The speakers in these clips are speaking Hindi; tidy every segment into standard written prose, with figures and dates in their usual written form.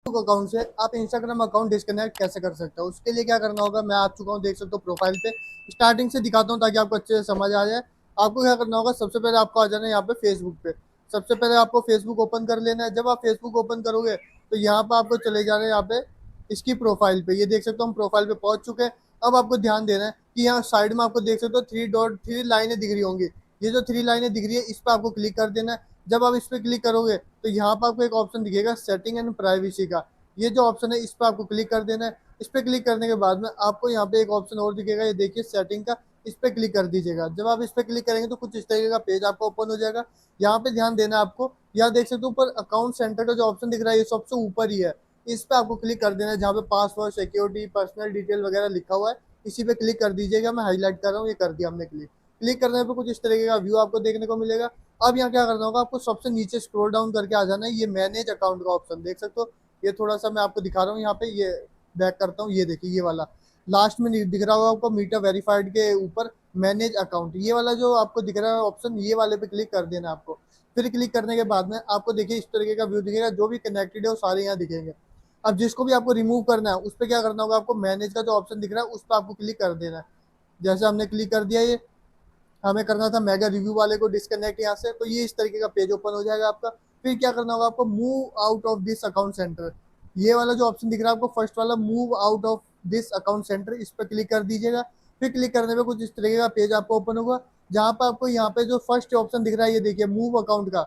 अकाउंट से आप इंस्टाग्राम अकाउंट डिस्कनेक्ट कैसे कर सकते हो। उसके लिए क्या करना होगा, मैं आ चुका हूँ, देख सकते हो प्रोफाइल पे। स्टार्टिंग से दिखाता हूँ ताकि आपको अच्छे से समझ आ जाए। आपको क्या करना होगा, सबसे पहले आपको आ जाना है यहाँ पे फेसबुक पे। सबसे पहले आपको फेसबुक ओपन कर लेना है। जब आप फेसबुक ओपन करोगे तो यहाँ पे आपको चले जाना है यहाँ पे इसकी प्रोफाइल पे। ये देख सकते हो हम प्रोफाइल पे पहुंच चुके हैं। अब आपको ध्यान देना है कि यहाँ साइड में आपको देख सकते हो थ्री लाइनें दिख रही होंगी। ये जो थ्री लाइनें दिख रही है इस पर आपको क्लिक कर देना है। जब आप इस पर क्लिक करोगे तो यहाँ पर आपको एक ऑप्शन दिखेगा सेटिंग एंड प्राइवेसी का। ये जो ऑप्शन है इस पर आपको क्लिक कर देना है। इस पर क्लिक करने के बाद में आपको यहाँ पे एक ऑप्शन और दिखेगा, ये देखिए सेटिंग का। इस पर क्लिक कर दीजिएगा। जब आप इस पर क्लिक करेंगे तो कुछ इस तरीके का पेज आपको ओपन हो जाएगा। यहाँ पे ध्यान देना है आपको, यहाँ देख सकते हो ऊपर अकाउंट सेंटर का जो ऑप्शन दिख रहा है ये सबसे ऊपर ही है। इस पर आपको क्लिक कर देना है, जहाँ पे पासवर्ड, सिक्योरिटी, पर्सनल डिटेल वगैरह लिखा हुआ है। इसी पे क्लिक कर दीजिएगा। मैं हाईलाइट कर रहा हूँ, ये कर दिया हमने क्लिक। क्लिक करने पे कुछ इस तरीके का व्यू आपको देखने को मिलेगा। अब यहाँ क्या करना होगा, आपको सबसे नीचे स्क्रॉल डाउन करके आ जाना है। ये मैनेज अकाउंट का ऑप्शन देख सकते हो। ये थोड़ा सा मैं आपको दिखा रहा हूँ यहाँ पे, ये बैक करता हूँ। ये देखिए ये वाला लास्ट में दिख रहा होगा आपको मीटा वेरीफाइड के ऊपर मैनेज अकाउंट, ये वाला जो आपको दिख रहा है ऑप्शन, ये वाले पे क्लिक कर देना आपको। फिर क्लिक करने के बाद में आपको देखिए इस तरीके का व्यू दिखेगा। जो भी कनेक्टेड है वो सारे यहाँ दिखेंगे। अब जिसको भी आपको रिमूव करना है उस पर क्या करना होगा, आपको मैनेज का जो ऑप्शन दिख रहा है उस पर आपको क्लिक कर देना है। जैसे हमने क्लिक कर दिया, ये हमें करना था मेगा रिव्यू वाले को डिस्कनेक्ट यहाँ से, तो ये इस तरीके का पेज ओपन हो जाएगा आपका। फिर क्या करना होगा आपको, move out of this account centre. ये वाला जो ऑप्शन दिख रहा है आपको फर्स्ट वाला, move out of this account centre, इस पर क्लिक कर दीजिएगा। फिर क्लिक करने पे कुछ इस तरीके का पेज आपको ओपन होगा, जहाँ पर आपको यहाँ पे जो फर्स्ट ऑप्शन दिख रहा है ये देखिए मूव अकाउंट का,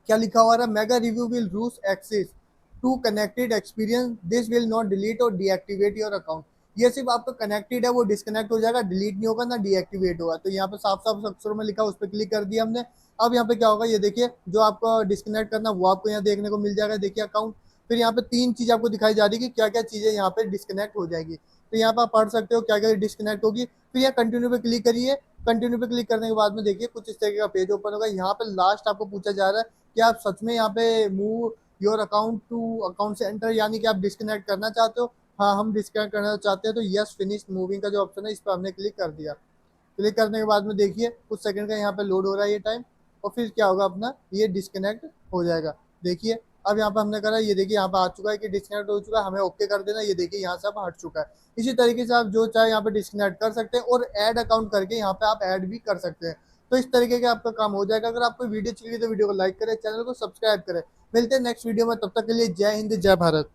क्या लिखा हुआ है, mega review will lose access to connected experience, this will not delete or deactivate your account. ये सिर्फ आपका कनेक्टेड है वो डिस्कनेक्ट हो जाएगा, डिलीट नहीं होगा ना डीएक्टिवेट होगा। तो यहाँ पे साफ साफ अक्षरों में लिखा, उस पर क्लिक कर दिया हमने। अब यहाँ पे क्या होगा, ये देखिए जो आपको डिस्कनेक्ट करना वो आपको यहाँ देखने को मिल जाएगा। देखिए अकाउंट, फिर यहाँ पे तीन चीज आपको दिखाई जा रही है कि क्या क्या चीजें यहाँ पे डिस्कनेक्ट हो जाएगी। तो यहाँ पे आप पढ़ सकते हो क्या क्या डिस्कनेक्ट होगी। फिर यहाँ कंटिन्यू पे क्लिक करिए। कंटिन्यू पे क्लिक करने के बाद में देखिए कुछ इस तरीके का पेज ओपन होगा। यहाँ पे लास्ट आपको पूछा जा रहा है कि आप सच में यहाँ पे move your account to account से एंटर, यानी कि आप डिस्कनेक्ट करना चाहते हो। हाँ हम डिस्कनेक्ट करना चाहते हैं, तो यस फिनिश मूविंग का जो ऑप्शन है इस पर हमने क्लिक कर दिया। क्लिक करने के बाद में देखिए कुछ सेकंड का यहाँ पे लोड हो रहा है ये टाइम, और फिर क्या होगा अपना ये डिस्कनेक्ट हो जाएगा। देखिए अब यहाँ पे हमने करा, ये देखिए यहाँ पे आ चुका है कि डिस्कनेक्ट हो चुका है, हमें ओके कर देना। ये देखिए यहाँ से अब हट चुका है। इसी तरीके से आप जो चाहे यहाँ पे डिस्कनेक्ट कर सकते हैं, और ऐड अकाउंट करके यहाँ पे आप ऐड भी कर सकते हैं। तो इस तरीके का आपका काम हो जाएगा। अगर आपको वीडियो चाहिए तो वीडियो को लाइक करें, चैनल को सब्सक्राइब करें। मिलते हैं नेक्स्ट वीडियो में, तब तक के लिए जय हिंद जय भारत।